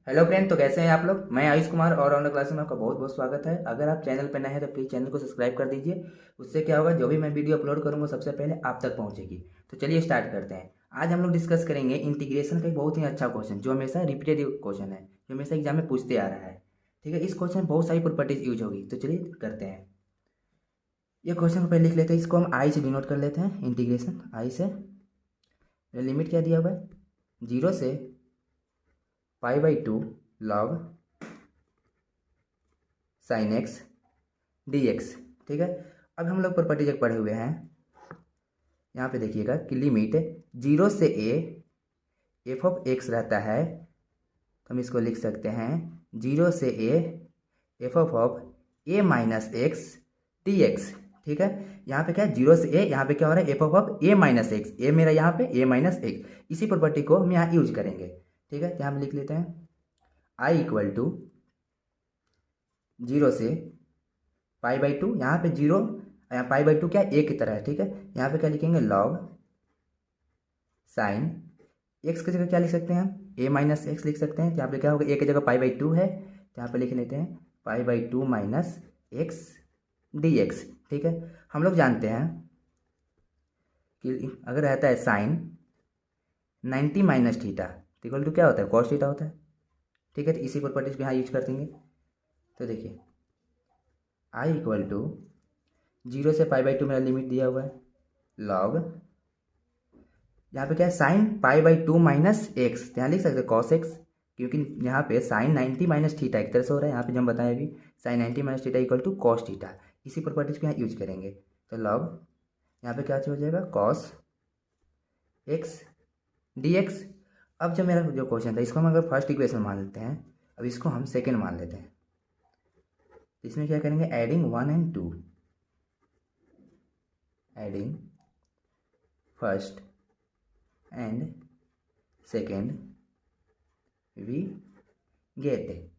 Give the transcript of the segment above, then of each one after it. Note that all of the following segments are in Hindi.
हेलो फ्रेंड, तो कैसे हैं आप लोग। मैं आयुष कुमार और ऑन क्लास में आपका बहुत बहुत स्वागत है। अगर आप चैनल पर नए हैं तो प्लीज़ चैनल को सब्सक्राइब कर दीजिए। उससे क्या होगा, जो भी मैं वीडियो अपलोड करूंगा सबसे पहले आप तक पहुंचेगी। तो चलिए स्टार्ट करते हैं। आज हम लोग डिस्कस करेंगे इंटीग्रेशन का एक बहुत ही अच्छा क्वेश्चन जो हमेशा रिपीटेड क्वेश्चन है, जो हमेशा एग्जाम में पूछते आ रहा है। ठीक है, इस क्वेश्चन में बहुत सारी प्रॉपर्टीज यूज होगी। तो चलिए करते हैं। ये क्वेश्चन को पहले लिख लेते हैं। इसको हम आई से डिनोट कर लेते हैं। इंटीग्रेशन आई से लिमिट क्या दिया हुआ है, 0 से π/2 log sin x dx। ठीक है, अब हम लोग प्रॉपर्टी जब पढ़े हुए हैं, यहाँ पे देखिएगा कि लिमिट 0 से a एफ ऑफ एक्स रहता है। तो हम इसको लिख सकते हैं 0 से a F of A minus x D x. ठीक है, यहाँ पे क्या है, 0 से a, यहाँ पे क्या हो रहा है, F of A minus X, A मेरा यहाँ पे ए माइनस एक्स। इसी प्रॉपर्टी को हम यहाँ यूज करेंगे। ठीक है, तो यहाँ हम लिख लेते हैं आई इक्वल टू 0 से π/2, यहाँ पे 0, यहाँ π/2 क्या है, ए की तरह है। ठीक है, यहाँ पे क्या लिखेंगे, लॉग साइन एक्स की जगह क्या लिख सकते हैं हम, ए माइनस एक्स लिख सकते हैं। तो यहाँ पे क्या होगा, ए की जगह π/2 है तो यहाँ पे लिख लेते हैं π/2 माइनस एक्स डी एक्स। ठीक है, हम लोग जानते हैं कि अगर रहता है sine 90 minus theta equal to क्या होता है, कॉस थीटा होता है। ठीक है, तो इसी प्रॉपर्टीज को यहाँ यूज कर देंगे। तो देखिए आई इक्वल टू 0 से π/2 मेरा लिमिट दिया हुआ है, लॉग यहाँ पे क्या है, साइन π/2 माइनस एक्स, यहाँ लिख सकते हैं कॉस एक्स, क्योंकि यहाँ पे साइन 90 माइनस थीटा एक तरह से हो रहा है। यहाँ पे जो हम बताएं अभी, sine 90 minus theta equal to cos theta. इसी प्रॉपर्टीज को यहाँ यूज करेंगे। तो लॉग यहाँ पे क्या हो जाएगा, कॉस एक्स डी एक्स। अब जो मेरा जो क्वेश्चन था, इसको हम अगर फर्स्ट इक्वेशन मान लेते हैं, अब इसको हम सेकेंड मान लेते हैं। इसमें क्या करेंगे, adding 1 and 2, adding first and second we get.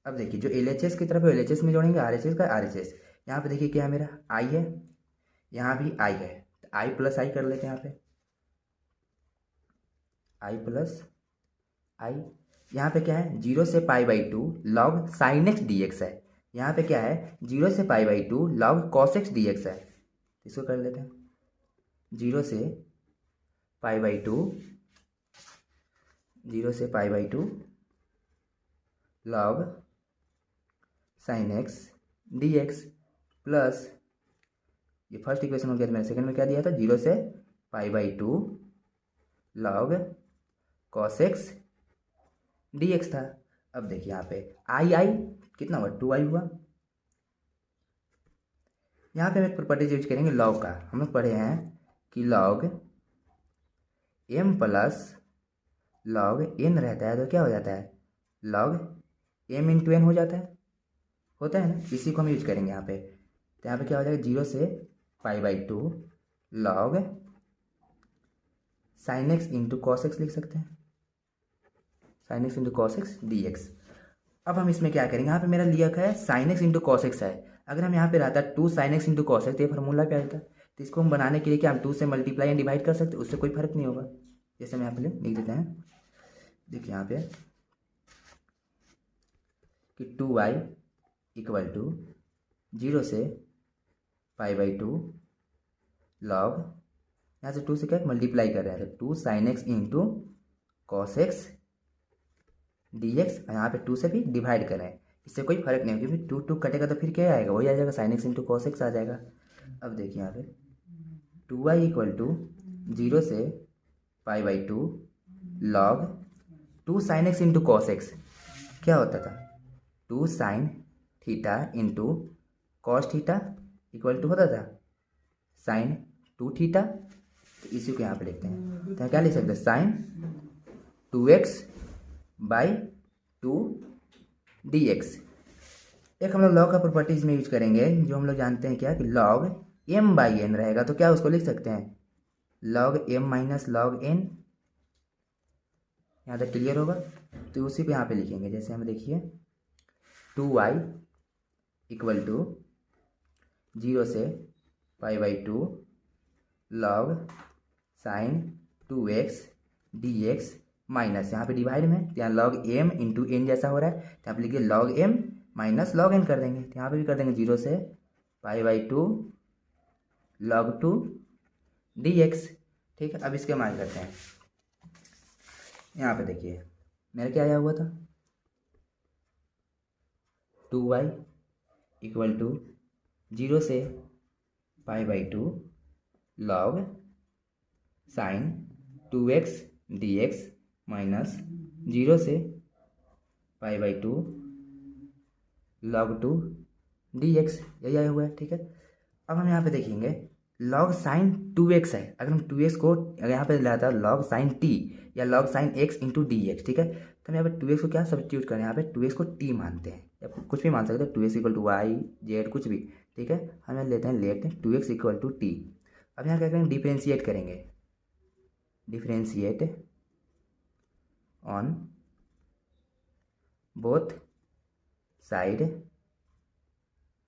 अब देखिए जो LHS की तरफ है LHS में जोड़ेंगे, RHS का RHS। यहाँ पे देखिए क्या है, मेरा आई है, यहाँ भी आई है, तो आई प्लस आई कर लेते हैं। यहाँ पे आई प्लस आई, यहाँ पे क्या है, 0 से π/2 log sine X D X है। यहाँ पे क्या है, 0 से π/2 log cos X D X है। इसको कर लेते हैं 0 से π/2, 0 से π/2 log sine X D X plus, ये फर्स्ट इक्वेशन हो गया। तो मैंने सेकंड में क्या दिया था, 0 से π/2 log cos X D X था। अब देखिए यहाँ पे आई आई कितना हुआ, 2i हुआ। यहाँ पे हम एक प्रॉपर्टीज यूज करेंगे लॉग का। हम लोग पढ़े हैं कि log m plus log n रहता है तो क्या हो जाता है, लॉग m इंटू n हो जाता है, होता है ना। इसी को हम यूज करेंगे यहाँ पे। तो यहाँ पे क्या हो जाएगा, 0 से π/2 log sine X into cos X लिख सकते हैं, sine X into cos X D X. अब हम इसमें क्या करेंगे, यहाँ पे मेरा लिया है sign X into cos x है। अगर हम यहाँ पे रहता 2 sin x into cos x, तो ये फार्मूला क्या रहता है। तो इसको हम बनाने के लिए क्या हम 2 से मल्टीप्लाई एंड डिवाइड कर सकते हैं, उससे कोई फर्क नहीं होगा। जैसे हम यहाँ पे लिख देते हैं, देखिए यहाँ पे कि 2y इक्वल टू 0 से π/2 लॉग, यहाँ से 2 से क्या मल्टीप्लाई कर रहे हैं, तो 2 sin x into cos X D x, यहाँ पे 2 से भी डिवाइड कर रहे हैं। इससे कोई फर्क नहीं होगा, क्योंकि 2 कटेगा तो फिर क्या आएगा, वही आ जाएगा, sine X into cos X आ जाएगा। अब देखिए यहाँ पे 2y इक्वल टू 0 से π/2 log 2 sin x into cos X, क्या होता था, 2 sin theta into cos theta equal to होता था साइन 2 थीटा। तो इसी को यहाँ पे लिखते हैं, तो क्या लिख सकते हैं, साइन 2x/2 dx। एक हम लोग लॉग का प्रॉपर्टीज में यूज करेंगे, जो हम लोग जानते हैं क्या कि लॉग m/n रहेगा, तो क्या उसको लिख सकते हैं, log m minus log n। यहाँ तक क्लियर होगा। तो उसी को यहाँ पे लिखेंगे, जैसे हम देखिए 2y इक्वल टू 0 से π/2 log sine 2x dx minus यहाँ पे डिवाइड में, तो यहाँ लॉग एम इंटू एन जैसा हो रहा है, तो यहाँ पे लिखिए log M minus log N कर देंगे, तो यहाँ पे भी कर देंगे 0 से π/2 log 2 dx। ठीक है, अब इसके मान करते हैं। यहाँ पे देखिए मेरा क्या आया हुआ था, 2y इक्वल टू 0 से π/2 log sign 2x dx minus 0 से π/2 log 2 dx, यही आया हुआ है। ठीक है, अब हम यहाँ पे देखेंगे log साइन 2x है, अगर हम 2x को अगर यहाँ पे लाता है log साइन t या log sine x into d x. ठीक है, तो हम यहाँ पे 2x को क्या सब्स्टिट्यूट करें, यहाँ पे 2x को t मानते हैं या कुछ भी मान सकते हैं, 2x equal to Y Z कुछ भी। ठीक है, हम यहाँ लेते हैं late 2x equal to T. अब यहाँ क्या करेंगे, डिफ्रेंशिएट करेंगे, differentiate on both side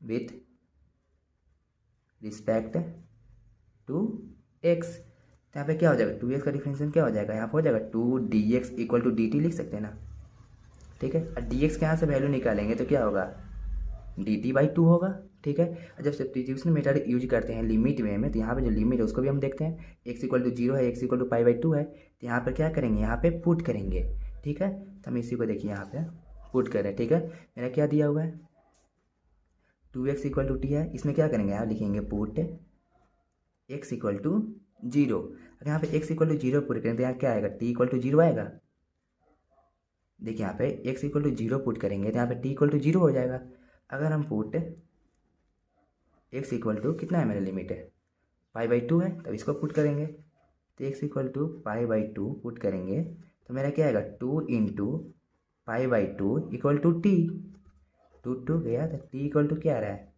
with respect to x. तो यहाँ पे क्या हो जाएगा, 2x का डिफरेंशिएशन क्या हो जाएगा, यहाँ पे हो जाएगा 2dx इक्वल टू dt लिख सकते हैं ना। ठीक है, और dx के यहाँ से वैल्यू निकालेंगे तो क्या होगा, dt/2 होगा। ठीक है, और जब सब्स्टिट्यूशन मेथड यूज करते हैं लिमिट में तो यहाँ पे जो लिमिट है उसको भी हम देखते हैं, x इक्वल टू 0 है, x इक्वल टू π/2 है, तो यहाँ पर क्या करेंगे, यहाँ पे पुट करेंगे। ठीक है, तो हम इसी को देखिए यहाँ पे पुट करें। ठीक है, मेरा क्या दिया हुआ है, 2x इक्वल टू टी है, इसमें क्या करेंगे, यहाँ लिखेंगे पुट x इक्वल टू 0। अगर यहाँ पे x इक्वल टू 0 पुट करेंगे तो यहाँ क्या आएगा, t इक्वल टू 0 आएगा। देखिए यहाँ पे x इक्वल टू 0 पुट करेंगे तो यहाँ पे t इक्वल टू 0 हो जाएगा। अगर हम पुट x इक्वल टू कितना है, मेरा लिमिट है π/2 है, तब इसको पुट करेंगे, तो x इक्वल टू π/2 पुट करेंगे तो मेरा क्या आएगा, 2 इंटू π/2 इक्वल टू टी, 2 गया तो t इक्वल टू क्या आ रहा है,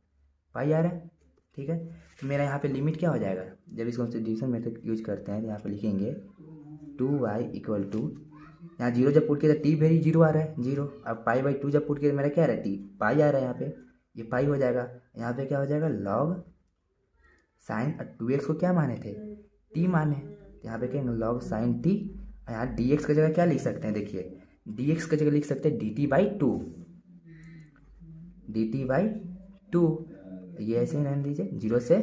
पाई आ रहा है। ठीक है, तो मेरा यहाँ पे लिमिट क्या हो जाएगा, जब इसको सब्स्टिट्यूशन मेथड यूज करते हैं तो यहाँ पे लिखेंगे 2y इक्वल टू, यहाँ 0 जब पुट किया तो t वेरी 0 आ रहा है 0, अब π/2 जब पुट किया तो मेरा क्या आ रहा है, t पाई आ रहा है, यहाँ पे ये पाई हो जाएगा। यहाँ पे क्या हो जाएगा, log साइन 2x को क्या माने थे, t माने, तो यहाँ पे क्या log साइन t, यहाँ dx की जगह क्या लिख सकते हैं, देखिए dx की जगह लिख सकते हैं dt/2, dt/2, ये ऐसे ही रहने दीजिए, 0 से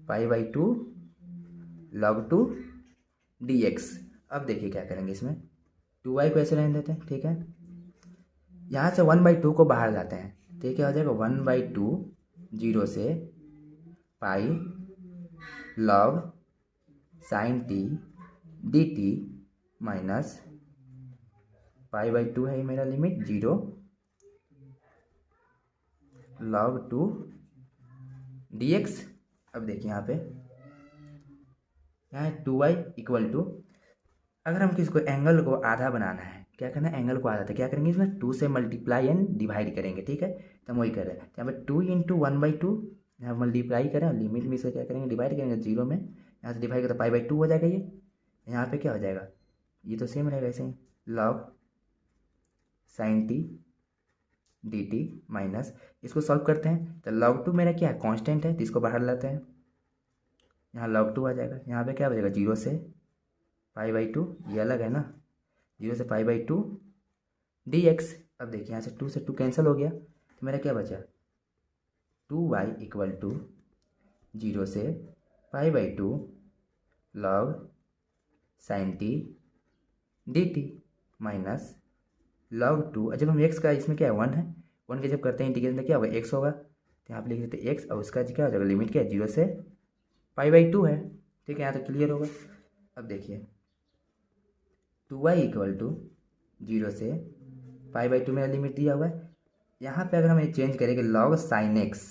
π/2 log 2 dx। अब देखिए क्या करेंगे, इसमें 2y को ऐसे रहने देते हैं। ठीक है, यहाँ से 1/2 को बाहर लाते हैं तो ये क्या हो जाएगा, 1/2 0 से pi log sine t dt minus π/2 है मेरा लिमिट 0 log 2 dx। अब देखिए यहाँ पे यहाँ 2y इक्वल टू, अगर हम किसको एंगल को आधा बनाना है, क्या करना है, एंगल को आधा, तो क्या करेंगे, इसमें 2 से मल्टीप्लाई एंड डिवाइड करेंगे। ठीक है, तो हम वही कर रहे हैं, यहाँ पे 2 इंटू 1/2 यहाँ मल्टीप्लाई करें, लिमिट में इसे क्या करेंगे, डिवाइड करेंगे 0 में, यहाँ से डिवाइड करें तो π/2 हो जाएगा, ये यहाँ पे क्या हो जाएगा, ये तो सेम रहेगा ऐसे ही, log sine t dt minus, इसको सॉल्व करते हैं तो log 2 मेरा क्या है, कांस्टेंट है, तो इसको बाहर लाते हैं, यहाँ log 2 आ जाएगा, यहाँ पे क्या बचेगा, 0 से π/2, ये अलग है ना, 0 से π/2 dx। अब देखिए यहाँ से 2 से 2 कैंसिल हो गया तो मेरा क्या बचा, 2y इक्वल टू 0 से π/2 log sine t dt minus log 2, जब हम x का इसमें क्या है 1 है, 1 के जब करते हैं इंटीग्रेशन तो क्या होगा, x होगा, तो यहाँ पे लिख देते हैं x, और उसका क्या हो जाएगा, लिमिट क्या है, 0 से π/2 है। ठीक है, यहाँ तो क्लियर होगा। अब देखिए 2y इक्वल टू 0 से π/2 मेरा लिमिट दिया हुआ है, यहाँ पे अगर हम ये चेंज करेंगे log साइन x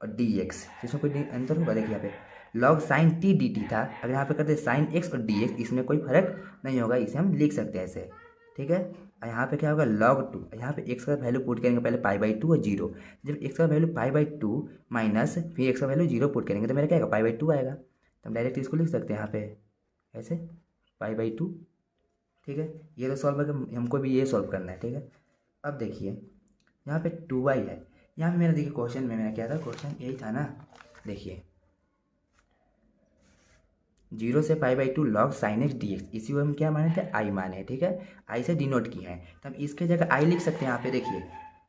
और dx, इसमें कोई अंतर होगा, देखिए यहाँ पे log साइन t dt था, अगर यहाँ पे करते साइन x और dx, इसमें कोई फर्क नहीं होगा, इसे हम लिख सकते हैं ऐसे। ठीक है, और यहाँ पे क्या होगा, log 2, यहाँ पे x का वैल्यू पुट करेंगे पहले π/2 और 0, जब x का वैल्यू π/2 माइनस फिर x का वैल्यू 0 पुट करेंगे तो मेरा क्या आएगा, π/2 आएगा, तो हम डायरेक्ट इसको लिख सकते हैं यहाँ पे ऐसे π/2। ठीक है, ये तो सॉल्व है, हमको भी ये सॉल्व करना है। ठीक है, अब देखिए यहाँ पे 2y है, यहाँ पे मेरा देखिए क्वेश्चन में मेरा क्या था, क्वेश्चन यही था ना, देखिए 0 से pi by two log sine X D x, इसी को हम क्या माने थे, आई माने हैं, ठीक है, आई से डिनोट किया है, तो हम इसके जगह आई लिख सकते हैं। यहाँ पे देखिए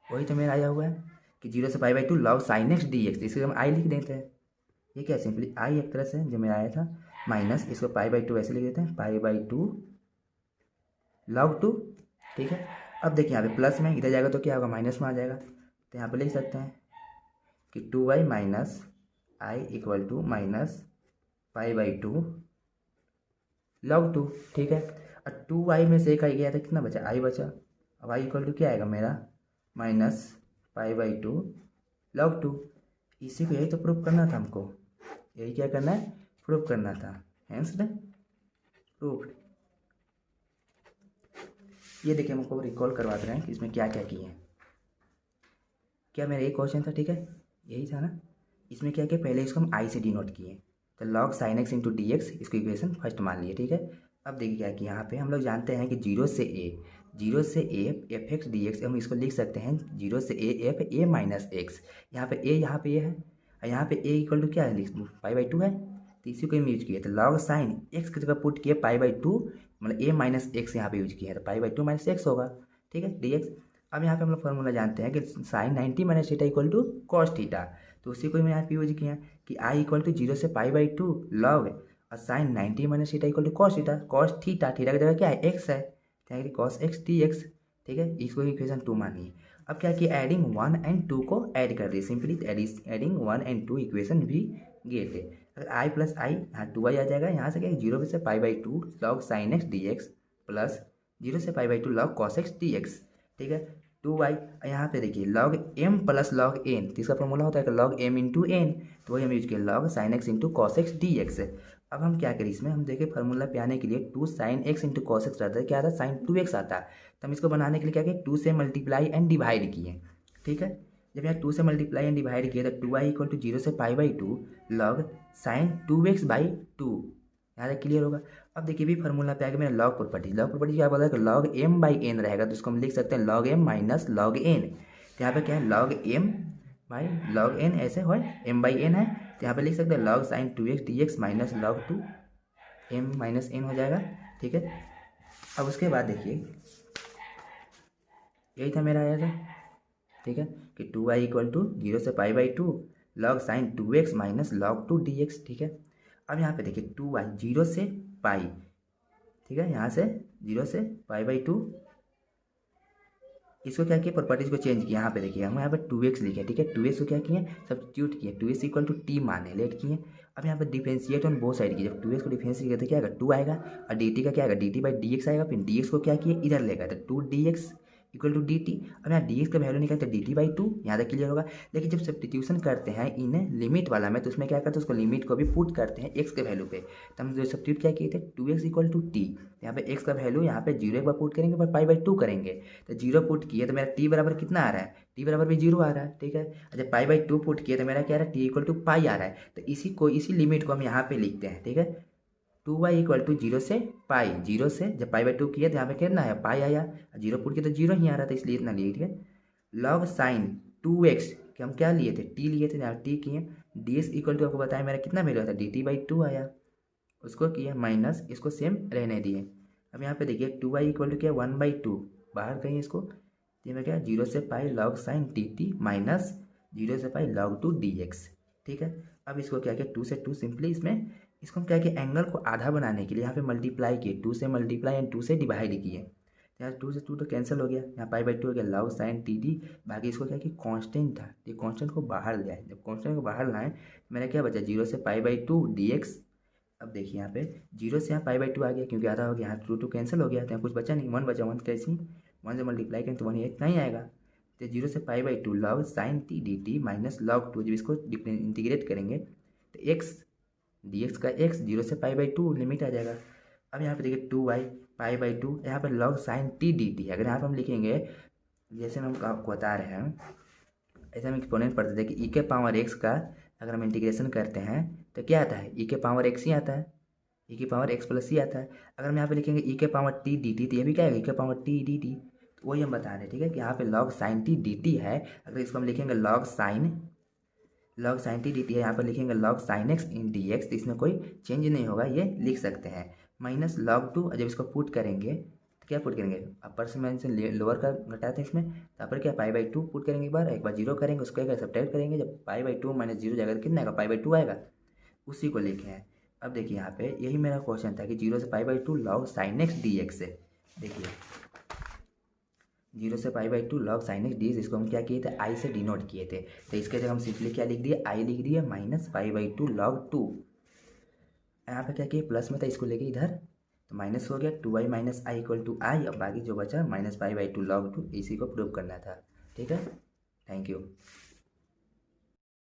वही तो मेरा आया हुआ है कि 0 से pi by two log sine X D x, इसको हम आई लिख देते हैं। ये क्या सिंपली आई एक तरह से जो मेरा आया था, माइनस इसको पाई बाई टू ऐसे लिख देते हैं, पाई बाई टू लॉग टू, ठीक है। अब देखिए यहाँ पे प्लस में इधर जाएगा तो क्या होगा, माइनस में आ जाएगा, तो यहाँ पे लिख सकते हैं कि 2y minus I equal to minus pi by two log two, ठीक है। और 2y में से एक आई गया था, कितना बचा, आई बचा। अब आई इक्वल टू क्या आएगा मेरा, minus pi by two log to. इसी को यही तो प्रूफ करना था हमको, यही क्या करना है, प्रूफ करना था, हेंस प्रूफ। ये देखिए हमको रिकॉल करवाते रहे हैं कि इसमें क्या क्या किए हैं। क्या मेरा एक क्वेश्चन था, ठीक है, यही था ना। इसमें क्या किया, पहले इसको हम आई से डिनोट किए, तो log sine X into d x, इसको इक्वेशन फर्स्ट मान लिए, ठीक है। अब देखिए क्या कि यहाँ पे हम लोग जानते हैं कि 0 से A F x D x, हम इसको लिख सकते हैं 0 से A F A minus x. यहाँ पे ए है, और यहाँ पे ए इक्वल टू क्या है, पाई बाई टू है, तो इसी को हम यूज किए। तो लॉग साइन एक्स की जगह पुट किए पाई बाई टू, मतलब ए माइनस एक्स यहाँ पे यूज किया है, तो पाई बाई टू माइनस एक्स होगा, ठीक है, डी एक्स। अब यहाँ पे हम लोग फॉर्मूला जानते हैं कि sine 90 minus theta equal to cos theta, तो उसी को मैं यहाँ पे यूज किया कि आई इक्वल टू 0 से पाई बाई टू लॉग और sine 90 minus theta equal to cos theta की जगह क्या है, एक्स है, तो कॉस एक्स डी एक्स, ठीक है। इसको इक्वेशन 2 मानिए। अब क्या कि एडिंग 1 एंड 2 को ऐड कर दिए, सिंपली एडिंग 1 एंड 2 इक्वेशन भी गेट है। अगर आई प्लस आई, यहाँ 2 आ जाएगा, यहाँ से क्या 0 से pi by two log sine X D X plus 0 से pi by two log cos X D x, ठीक है, 2y। यहाँ पे देखिए log m plus log n, तो इसका फॉर्मूला होता है कि लॉग m इंटू एन, तो वही हम यूज किए log sine X into cos X D X. अब हम क्या करें, इसमें हम देखें फार्मूला पे आने के लिए 2 sign X into cos x रहता है, क्या आता है, साइन 2x आता है। तो हम इसको बनाने के लिए क्या किए, 2 से मल्टीप्लाई एंड डिवाइड किए, ठीक है। जब यहाँ 2 से मल्टीप्लाई एंड डिवाइड किए तो 2y इक्वल टू 0 से pi by two log sine 2x by two, यहाँ तक क्लियर होगा। अब देखिए भी फार्मूला पे आएगा मेरा लॉग प्रॉपर्टी क्या बोला है कि लॉग m बाई एन रहेगा, तो इसको हम लिख सकते हैं log m minus log N. तो यहाँ पे क्या है, log m by log N, ऐसे हो m बाई एन है, तो यहाँ पे लिख सकते हैं log sine 2x d x minus log 2 m minus N हो जाएगा, ठीक है। अब उसके बाद देखिए यही था मेरा आया था, ठीक है, कि 2y इक्वल टू 0 से pi by two log sine 2x minus log 2 D x, ठीक है। अब यहाँ पे देखिए 2y 0 से पाई, ठीक है, यहाँ से 0 से पाई बाई टू, इसको क्या किया, प्रॉपर्टीज को चेंज किया। यहाँ पे देखिए हम यहाँ पे 2x लिखे, ठीक है, 2x को क्या किए, सब्स्टिट्यूट किए, 2x इक्वल टू टी माने लेट किए। अब यहाँ पे डिफरेंशिएट ऑन बोथ साइड किए, जब 2x को डिफरेंशिएट किया तो क्या आएगा, 2 आएगा, और dt का क्या आएगा, dt बाई डी एक्स आएगा, फिर dx को क्या किए, इधर लेगा, तो 2 dx equal to d t. अब यहाँ डी एक्स का वैल्यू निकालते हैं डी टी बाई टू, यहाँ तक क्लियर होगा। लेकिन जब सब्स्टिट्यूशन करते हैं इन लिमिट वाला में, तो उसमें क्या करते हैं, उसको लिमिट को भी पुट करते हैं एक्स के वैल्यू पे। तो हम जो सब्स्टिट्यूट क्या किए थे, 2x इक्वल टू टी, यहाँ पे एक्स का वैल्यू यहाँ पे 0 एक बार पुट करेंगे, पर पाई बाई टू करेंगे, तो 0 पुट किए तो मेरा टी बराबर कितना आ रहा है, टी बराबर भी 0 आ रहा है, ठीक है। जब पाई बाई टू पुट किए तो मेरा क्या आ रहा है, टी इक्वल टू पाई आ रहा है। तो इसी लिमिट को हम यहाँ पे लिखते हैं, ठीक है, 2y इक्वल टू 0 से पाई, 0 से जब पाई बाई टू किया तो यहाँ पे कितना है, पाई आया, 0 पुट किया तो 0 ही आ रहा था, इसलिए इतना लिए, ठीक है। लॉग साइन 2x कि हम क्या लिए थे, टी लिए थे, यहाँ टी किए, डी एस इक्वल टू आपको बताया मेरा कितना वैल्यू था, डी टी बाई टू आया, उसको किया माइनस, इसको सेम रहने दिए। अब यहाँ पे देखिए 2y इक्वल टू क्या, 1 बाई टू, बाहर कहीं इसको, ये में क्या 0 से pi log sign T T minus 0 से pi log to D x, ठीक है। अब इसको क्या किया, 2 से 2 सिंपली इसमें इसको हम क्या किया, एंगल को आधा बनाने के लिए यहाँ पे मल्टीप्लाई किए, 2 से मल्टीप्लाई एंड 2 से डिवाइड किए, यहाँ 2 से 2 तो कैंसिल हो गया, यहाँ पाई बाई टू हो गया, लॉग साइन टी डी, बाकी इसको क्या कि कांस्टेंट था, ये कांस्टेंट को बाहर ले आए, जब कांस्टेंट को बाहर लाएं मेरा क्या बचा, 0 से pi by to D X. अब देखिए यहाँ पे 0 से यहाँ पाई बाई टू आ गया, क्योंकि आधा हो गया, यहाँ 2 कैंसिल हो गया, तो यहाँ कुछ बचा नहीं, 1 बचा, 1 कैसे 1 से मल्टीप्लाई करें तो 1 इतना ही आएगा। तो 0 से pi by two log sign T D T minus log 2, जब इसको इंटीग्रेट करेंगे तो एक्स डी एक्स का एक्स 0 से पाई बाई टू लिमिट आ जाएगा। अब यहाँ पे देखिए 2y पाई बाई टू, यहाँ पे log sign T D T, अगर यहाँ पे हम लिखेंगे जैसे हम आपको बता रहे हैं, ऐसे हम एक्सपोनेंट पढ़ते थे कि e के पावर x का अगर हम इंटीग्रेशन करते हैं तो क्या आता है, e के पावर x ही आता है, e की पावर x प्लस ही आता है। अगर हम यहाँ पे लिखेंगे e के पावर t डी टी, तो ये भी क्या है, e के पावर t डी टी, तो वही हम बता रहे हैं, ठीक है, कि यहाँ पे log sign T D T है। अगर इसको हम लिखेंगे log sin t dt है, यहाँ पर लिखेंगे log sin x इन dx, तो इसमें कोई चेंज नहीं होगा, ये लिख सकते हैं। माइनस log 2, जब इसको पुट करेंगे तो क्या पुट करेंगे, अपर से माइनस लोअर का घटाते हैं इसमें, तो अपर क्या पाई बाई 2 पुट करेंगे, एक बार जीरो करेंगे, उसको एक बार सब्ट्रैक्ट करेंगे, जब पाई बाई 2 माइनस जीरो जाएगा तो कितना आएगा, पाई बाई 2 आएगा, उसी को लिखे हैं। अब देखिए यहाँ पे यही मेरा क्वेश्चन था कि 0 से pi by 2 log sin x dx से, देखिए 0 से pi by 2 log sin x dx, इसको हम क्या किए थे, आई से डिनोट किए थे, तो इसके जगह हम सिंपली क्या लिख दिए, आई लिख दिए माइनस पाई बाई 2 log 2। यहाँ पे क्या किए, प्लस में था, इसको लेके इधर तो माइनस हो गया, 2i minus I equal to I, अब बाकी जो बचा माइनस पाई बाई 2 log 2, इसी को प्रूव करना था। ठीक है, थैंक यू।